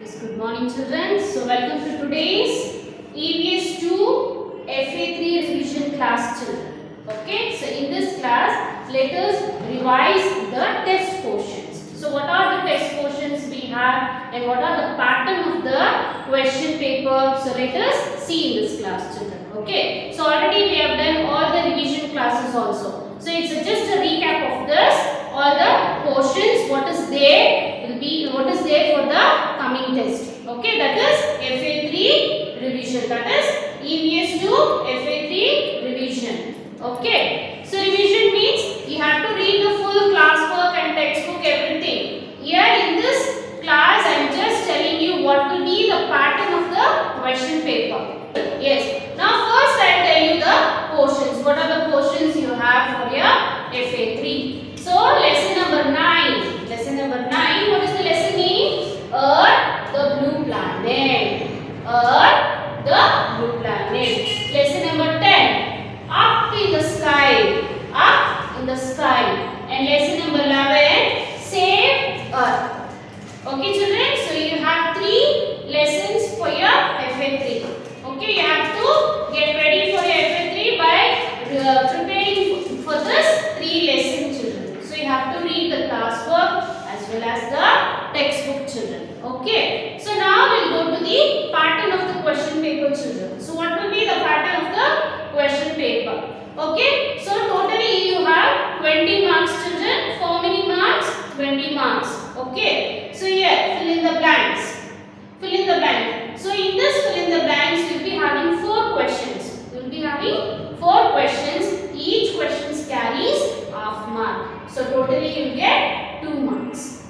Yes, good morning children. So welcome to today's EVS 2 FA3 revision class children. Okay, so in this class let us revise the test questions. So what are the test questions we have and what are the pattern of the question paper? So let us see in this class children. Okay, so already we have done all the revision classes also. So it's just a recap of this. All the portions what is there will be what is there for the coming test. Okay, that is FA3 revision, that is EVS 2 FA3 revision. Okay, so revision means you have to read the full classwork and textbook, everything. Here in this class I am just telling you what will be the pattern of the question paper. Yes, now first I will tell you the portions. What are the portions you have for your FA3? So lesson number 9. Lesson number 9. What is the lesson name? Earth, the blue planet. Earth, the blue planet. Lesson number 10. Up in the sky. Up in the sky. And lesson number 11. Save Earth. Okay children. So you have 3 lessons for your FA3. Okay, you have to get ready for your FA3 by preparing for this 3 lessons children. So you have to read the classwork as well as the textbook children. Okay, so now we will go to the pattern of the question paper children. So what will be the pattern of the question paper? Okay, so totally you have 20 marks children. For how many marks? 20 marks. Okay, so here fill in the blanks. Fill in the blank. So in this fill in the blanks you will be having 4 questions. You will be having 4 questions. Each question carries half mark. So totally you will get 2 marks.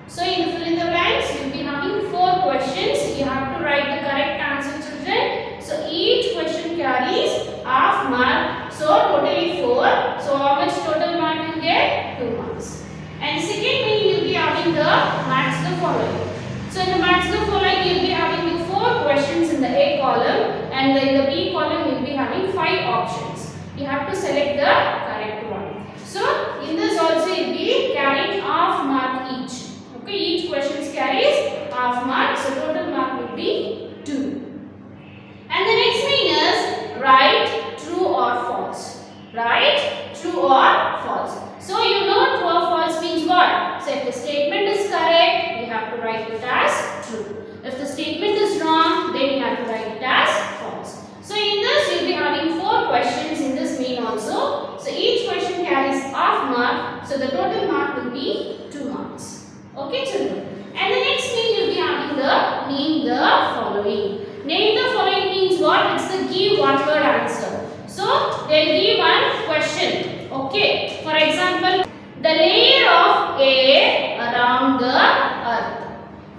So in the fill in the blanks you will be having 4 questions. You have to write the correct answer children. So each question carries half mark. So totally 4. So how much total mark you get? 2 marks. And second thing you will be having the match the following. So in the match the following you will be having the 4 questions in the A column and in the B column you will be having 5 options. You have to select the correct one. So in this also you will be carrying half mark each. Okay, each question carries half mark. So total mark will be 2. And the next thing is write true or false. Write true or false. So you know true or false means what? So if the statement is correct, you have to write it as true. If the statement is wrong, then you have to write it as false. So in this you will be having 4 questions in this main also. So each question carries half mark. So the total mark will be 2 marks. Okay children. And the next thing you will be having the name the following. Name the following means what? It's the give one word answer. So they will give one question. Okay. For example, the layer of air around the earth.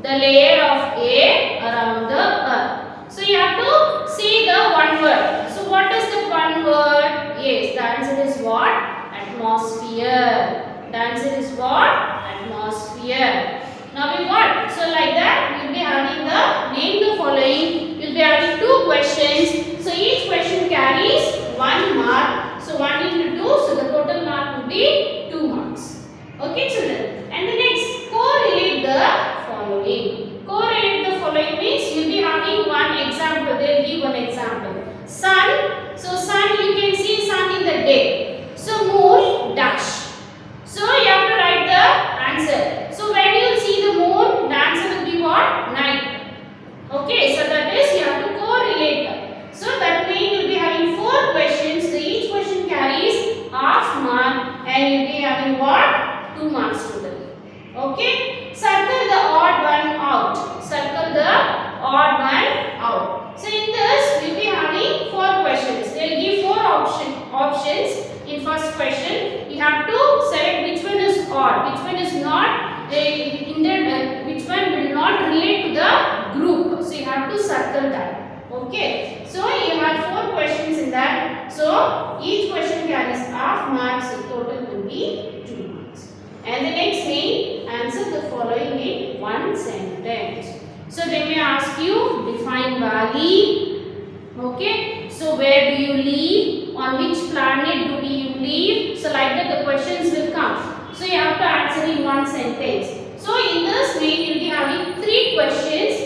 The layer of air around the earth. So you have to say the one word. So what is the one word? Yes, the answer is what? Atmosphere. The answer is what? Atmosphere. Now we got. So like that we will be having the name the following. We will be having 2 questions. So each question carries 1 mark. So 1 into 2. So the total mark will be 2 marks. Okay children. And the next correlate the following. Correlate the following means you will be having one example. They will give one example. Sun. So sun you can see sun in the day. So moon dash. So you have to write the answer. So when you will see the moon, the answer will be what? Night. Okay. So that is you have to correlate. So that way you will be having 4 questions. So each question carries half mark and you will be having what? 2 marks total. Okay. Circle the odd one out. Circle the odd one out. So in this we will be having 4 questions. They will give 4 options. In first question you have to select which one is odd, which one is not, which one will not relate to the group. So you have to circle that. Okay. So you have 4 questions in that. So each question carries half marks. So total will be 2 marks. And the next thing, answer the following in 1 sentence. So they may ask you define valley. Okay. So where do you live? On which planet do you live? So like that the questions will come. So you have to answer in 1 sentence. So in this way you will be having 3 questions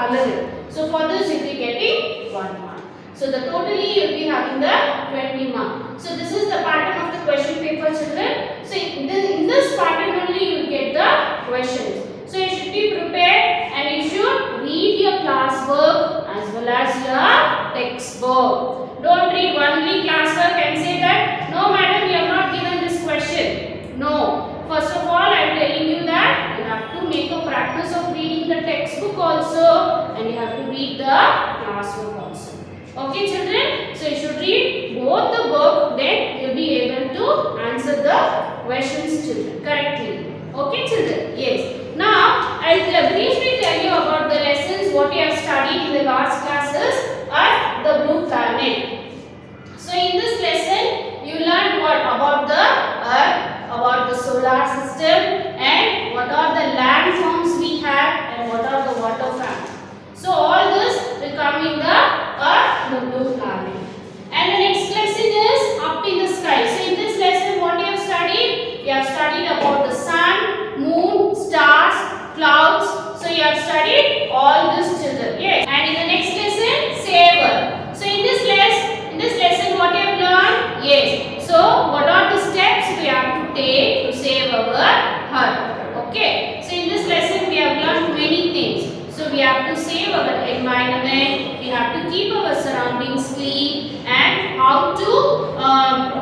color it. So for this you will be getting 1 mark. So the totally you will be having the 20 mark. So this is the pattern of the question paper, children. So in this pattern only you will get the questions. So you should be prepared and you should read your classwork as well as your textbook. Don't read only classwork and say that no madam, we have not given this question. No. First of all, I am telling you that you have to make a practice of reading the textbook also and you have to read the classwork also. Okay children, so you should read both the book, then you will be able to answer the questions children correctly. Okay children, yes. Now I will briefly tell you about the lessons what you have studied in the last classes at the Blue Planet. So in this lesson you learned what about the Earth, about the solar system and what are the land forms we have and what are the water forms. So all this will come in the Earth, the Blue Planet. And the next lesson is up in the sky. So in this lesson what you have studied? You have studied about the sun, moon, stars, clouds. So you have studied all this children. Yes. And in the next lesson, saver. So in this lesson what you have learned? Yes. So what are the steps we have to take to save our Earth? Okay. So in this lesson we have learned many things. So we have to save our environment, we have to keep our surroundings clean and how to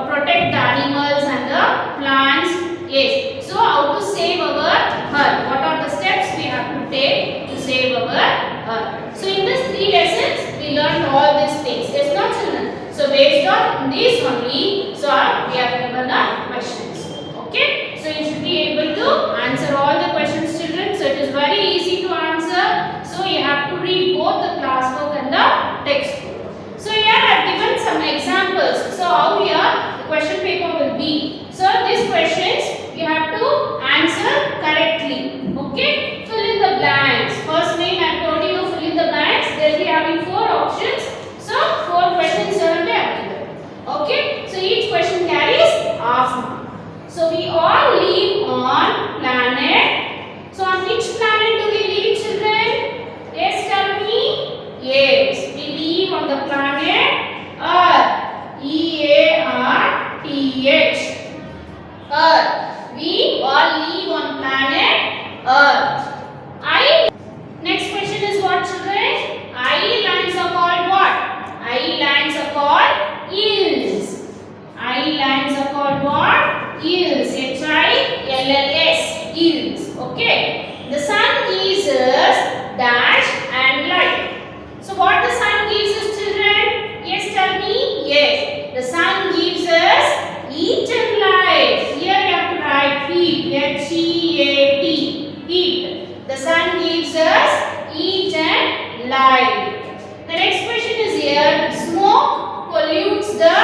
protect the animals and the plants. Yes. So how to save our Earth? What are the steps we have to take to save our Earth? So in these 3 lessons we learned all these things. Yes, not children. So based on this only, so we have given the questions. Okay. So you should be able to answer all the questions children. So it is very easy to answer. So you have to read both the classwork and the textbook. So here I have given some examples. So how here the question paper will be. So these questions you have to answer correctly. Okay. Fill in the blanks. First name I have told you to fill in the blanks. They will be having 4 options. So 4 questions are given. Okay. So each question carries half mark. So we all live on planet. So on which planet do we live children? Yes, tell me. Yes, we live on the planet Earth. EARTH. Earth. We all live on planet Earth. Next question is what children? Islands are called what? Islands are called hills. Islands are called what? Hills. Hills. Hills. Okay. The sun gives us dash and light. So what the sun gives us children? Yes, tell me. Yes. The sun gives us heat and light. Here you have to write heat. H-E-A-T. Heat. The sun gives us heat and light. The next question is here. Smoke pollutes the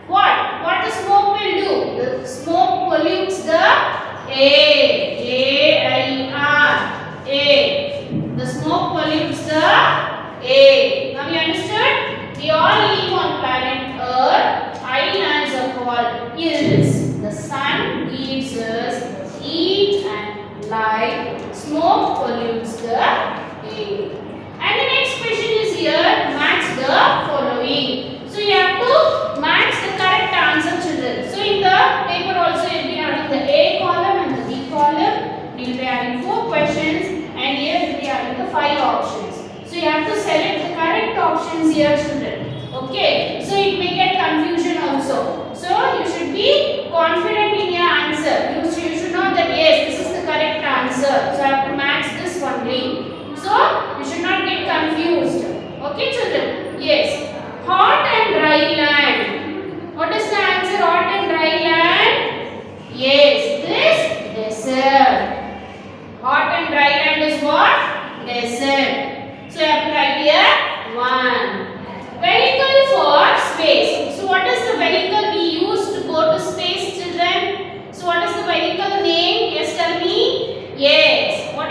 what? What the smoke will do? The smoke pollutes the air. A-I-R. Air. The smoke pollutes the air. Now you understood? We all live on planet Earth. Islands are called hills. The sun gives us heat and light. Smoke pollutes the air. And the next question is here. Match the following. So you have to match the correct answer children. So in the paper also you will be having the A column and the B column. We will be having 4 questions and here we will be having the 5 options. So you have to select the correct options here children. Okay. So it may get confusion also. So you should be confident in your answer. You should know that yes, this is the correct answer. So I have to match this only. So you should not get confused. Okay children? Yes. Hot and dry land. What is the answer? Hot and dry land? Yes, this desert. Hot and dry land is what? Desert. So you have to write here 1. Vehicle for space. So what is the vehicle we use to go to space children? So what is the vehicle name? Yes, tell me. Yes. What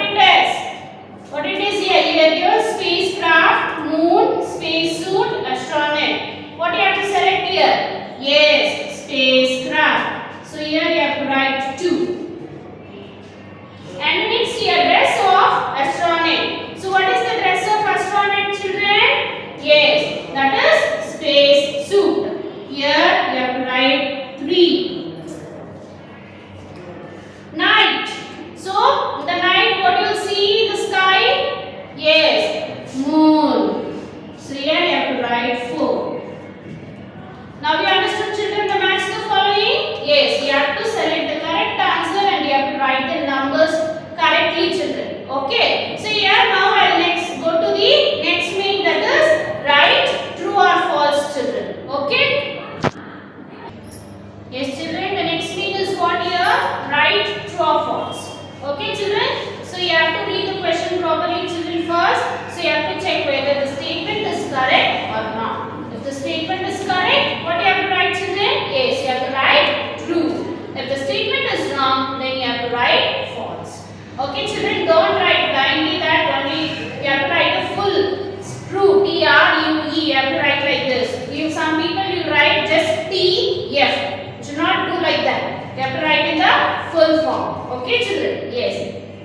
Okay, children, don't write blindly that only. You have to write a full true TRUE. You have to write like this. You some people you write just TF. Should not do like that. You have to write in the full form. Okay, children. Yes.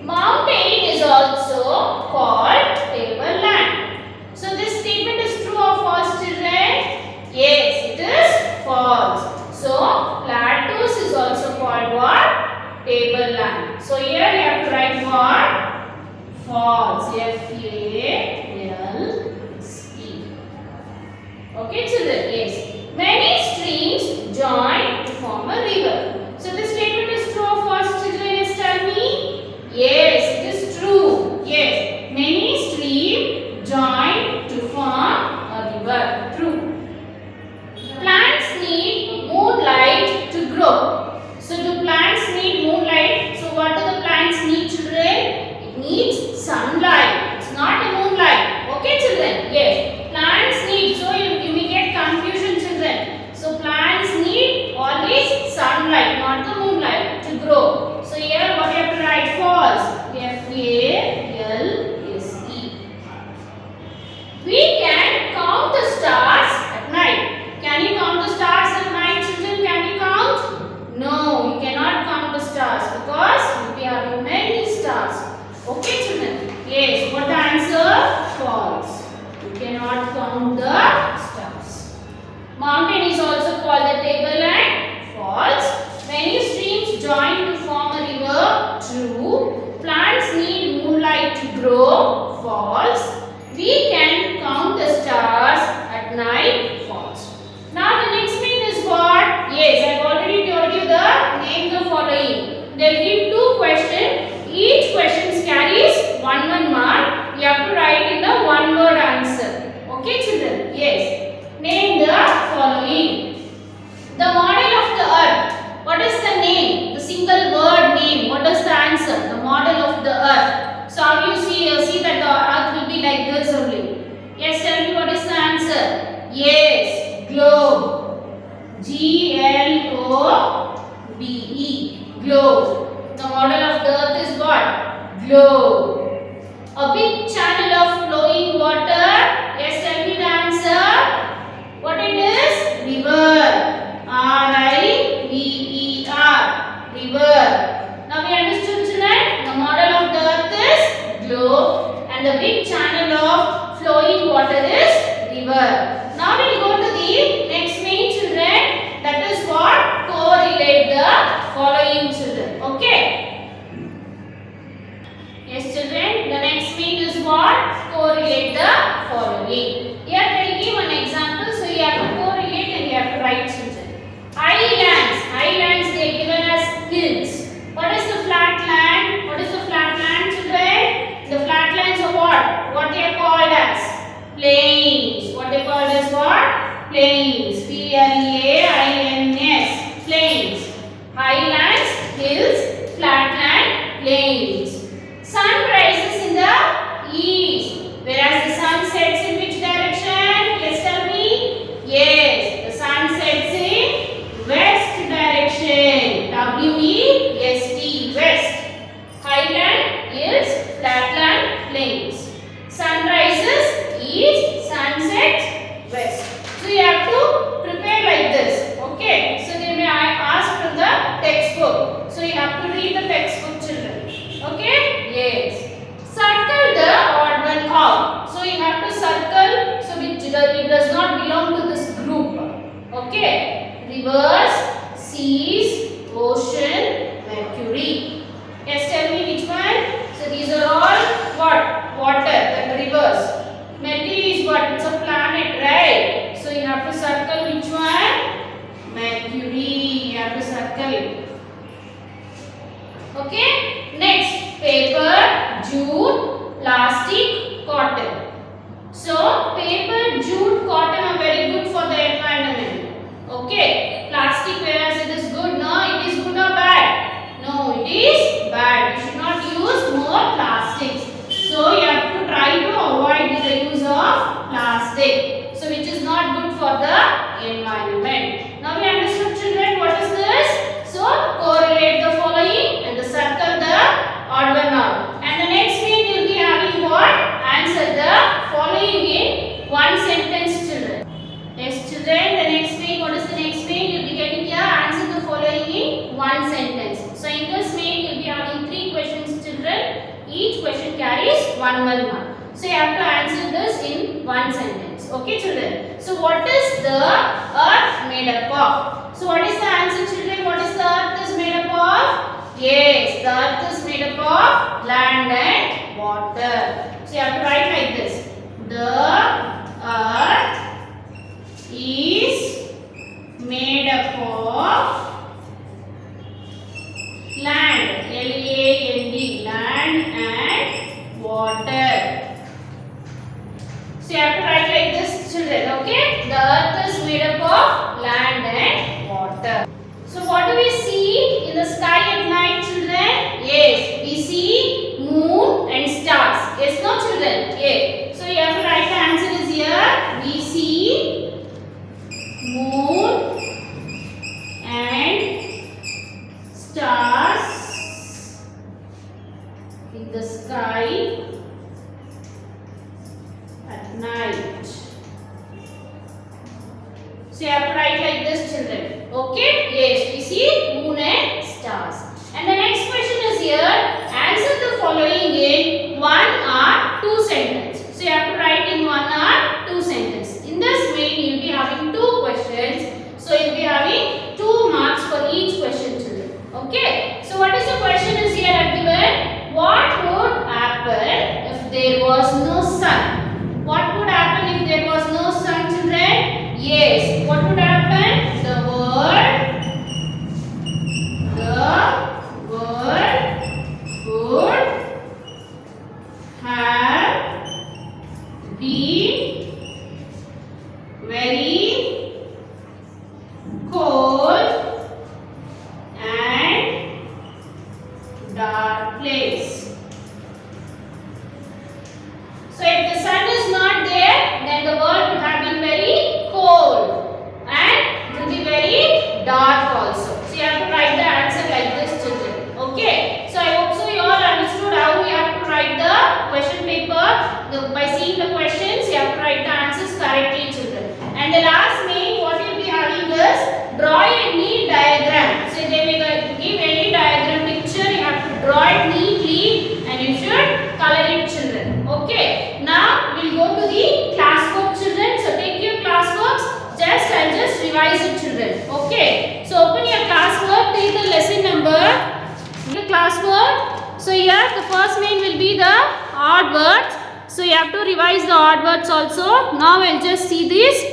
Mountain is also called tableland. So this statement is true or false, children? Yes, it is false. So plateaus is also called what? Tableland. So here you have to write what? False. FALSE. Okay, children. Yes. Many streams join to form a river. So this statement is true or false, children? Yes, tell me. Yes, it is true. Yes. Many streams join to form a river. True. Plants need moonlight to grow. So do plants need moonlight? So what do the plants need, children? It needs sunlight. It's not a moonlight. Okay, children? Yes. Plants need. So you may get confusion, children. So plants need always sunlight, not the moonlight to grow. So here what you have to write? False. FALSE. We can count the stars at night. Can you count the stars at night, children? Can you count? No, you cannot count the stars because we have many stars. Okay, children? Yes. What the answer? False. You cannot count the stars. Mountain is also called the tableland. False. Many streams join to form a river. True. Plants need moonlight to grow. False. We can count the stars at night. False. Now the next thing is what? Yes, I have already told you the name the following. They will give two questions. Each question carries one mark. You have to write in the one word answer. Okay, children? Yes. Name the following. The model of the earth. What is the name? The single word name. What is the answer? The model of the earth. So how you see that the earth will be like this only. Yes, tell me what is the answer? Yes, globe. GLOBE. Globe. The model of the earth is what? Globe. A big channel of flowing water. Yes, tell me the answer. What it is? River. RIVER. River. Now we understood, children. The model of the earth is globe and the big channel of flowing water is river. Now we will go to the next main, children. That is what? Correlate the following, children. Okay. Yes, children. The next main is what? Correlate the following. Here they will give an example. So you have to correlate and you have to write, children. Islands. Islands they given as hills. What is the flat land? What is the flat land, children? The flat lands are what? What they are called as? Plains. What they called as what? Plains. PLAINS. Plains. Highlands, hills, flatland, plains. Sun rises in the east, whereas the sun sets in which direction? Yes, tell me. Yes, the sun sets in west direction. WEST, west. Highland, hills, flatland, plains. Sun rises east, sun sets west. So you have to prepare like this. 1 mark. So you have to answer this in one sentence. Okay, children. So what is the earth made up of? So what is the answer, children? What is the earth is made up of? Yes, the earth is made up of land and water. So you have to write like this. The earth is made up of land, L-A-N-D, land and water. So you have to write like this, children, okay? The earth is made up of land and water. So what do we see in the sky at night, children? Yes, we see moon and stars. Yes, no, children? Yes. So you have to write the answer is here. We see moon and stars in the sky at night. So you have to write like this, children. Okay? Yes, we see moon and stars. And the next question is here. Answer the following in 1 or 2 sentences. So you have to write in 1 or 2 sentences. In this way, you will be having 2 questions. So you will be having 2 marks for each question, children. Okay? So what is the question is here given? What would happen if there was no sun? What would happen if there was no sun, children? Yes. What would happen? The world would have been very cold and dark place. So if the sun is not there, then the world would have been very cold and it will be very dark also. So you have to write the answer like this, children. Okay. So I hope so you all understood how we have to write the question paper. By seeing the questions, you have to write the answers correctly, children. And the last main, what you will be having is draw a neat diagram. So they will give any diagram picture, you have to draw it neatly and you should color it, children. Okay. Now we will go to the classwork, children. So take your classworks. I'll just revise it, children. Okay. So open your classwork. Take the lesson number. The classwork. So here the first main will be the odd words. So you have to revise the odd words also. Now we'll just see this.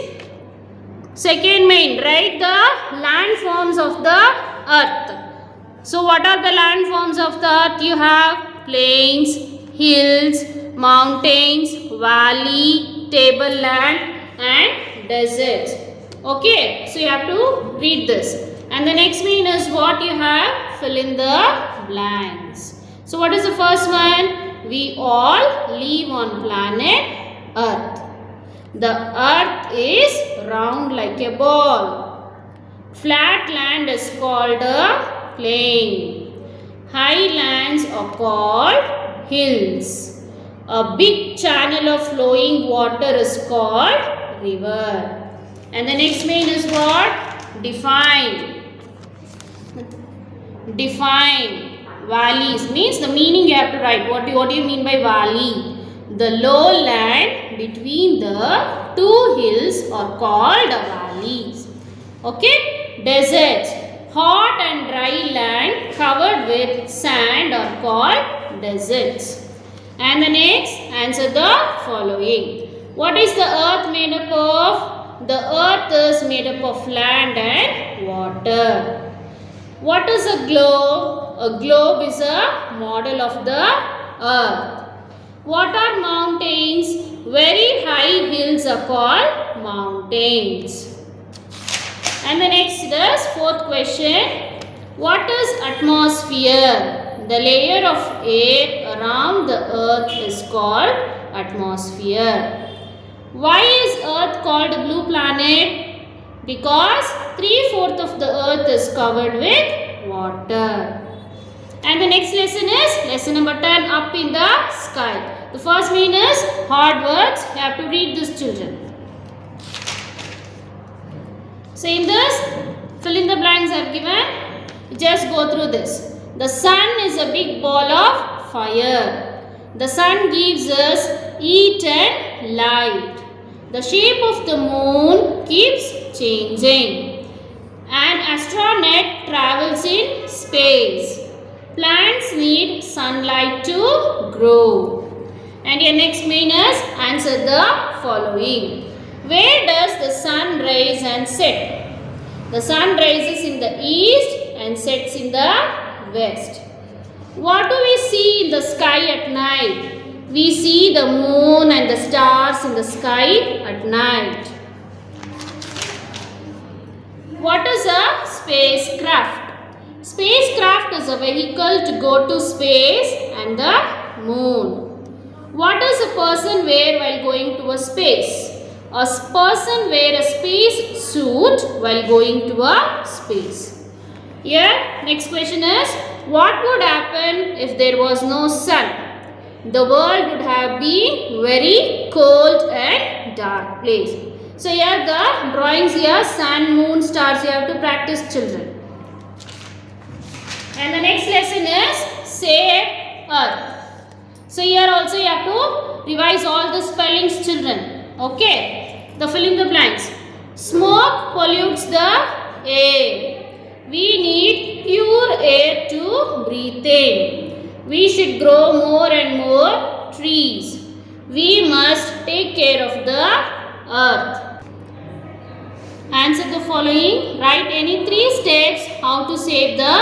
Second main, write the landforms of the earth. So what are the landforms of the earth? You have plains, hills, mountains, valley, tableland and deserts. Okay, so you have to read this. And the next main is what you have, fill in the blanks. So what is the first one? We all live on planet Earth. The earth is round like a ball. Flat land is called a plain. High lands are called hills. A big channel of flowing water is called river. And the next main is what? Define. Define. Valleys means the meaning you have to write. What do you mean by valley? The low land between the two hills are called valleys. Okay? Deserts. Hot and dry land covered with sand are called deserts. And the next, answer the following. What is the earth made up of? The earth is made up of land and water. What is a globe? A globe is a model of the earth. What are mountains? Very high hills are called mountains. And the next is fourth question. What is atmosphere? The layer of air around the earth is called atmosphere. Why is earth called a blue planet? Because 3/4 of the earth is covered with water. And the next lesson is lesson number 10, up in the sky. The first mean is hard words. You have to read this, children. So in this, fill in the blanks I have given. Just go through this. The sun is a big ball of fire. The sun gives us heat and light. The shape of the moon keeps changing. An astronaut travels in space. Plants need sunlight to grow. And your next main is answer the following. Where does the sun rise and set? The sun rises in the east and sets in the west. What do we see in the sky at night? We see the moon and the stars in the sky at night. What is a spacecraft? Spacecraft is a vehicle to go to space and the moon. What does a person wear while going to a space? A person wear a space suit while going to a space. Here, next question is, what would happen if there was no sun? The world would have been very cold and dark place. So here the drawings here, sun, moon, stars, you have to practice, children. And the next lesson is save earth. So here also you have to revise all the spellings, children. Okay. The fill in the blanks. Smoke pollutes the air. We need pure air to breathe in. We should grow more and more trees. We must take care of the earth. Answer the following. Write any 3 steps how to save the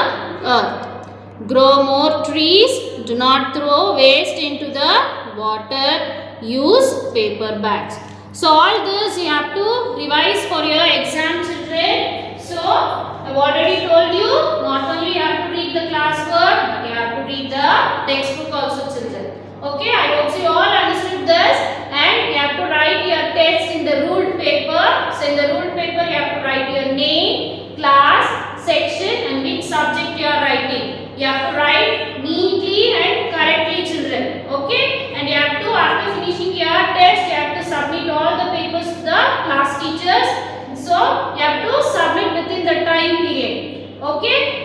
earth. Grow more trees. Do not throw waste into the water. Use paper bags. So all this you have to revise for your exam, children. So I have already told you, not only you have to read the classwork, you have to read the textbook also, children. Okay, I hope you all understood this, and you have to write your text in the ruled paper. So in the ruled paper you have to write your name, class, section and which subject you are writing. You have to write neatly and correctly, children. Okay, and you have to, after finishing your test, you have to submit all the papers to the class teachers. So you have to submit within the time period. Okay.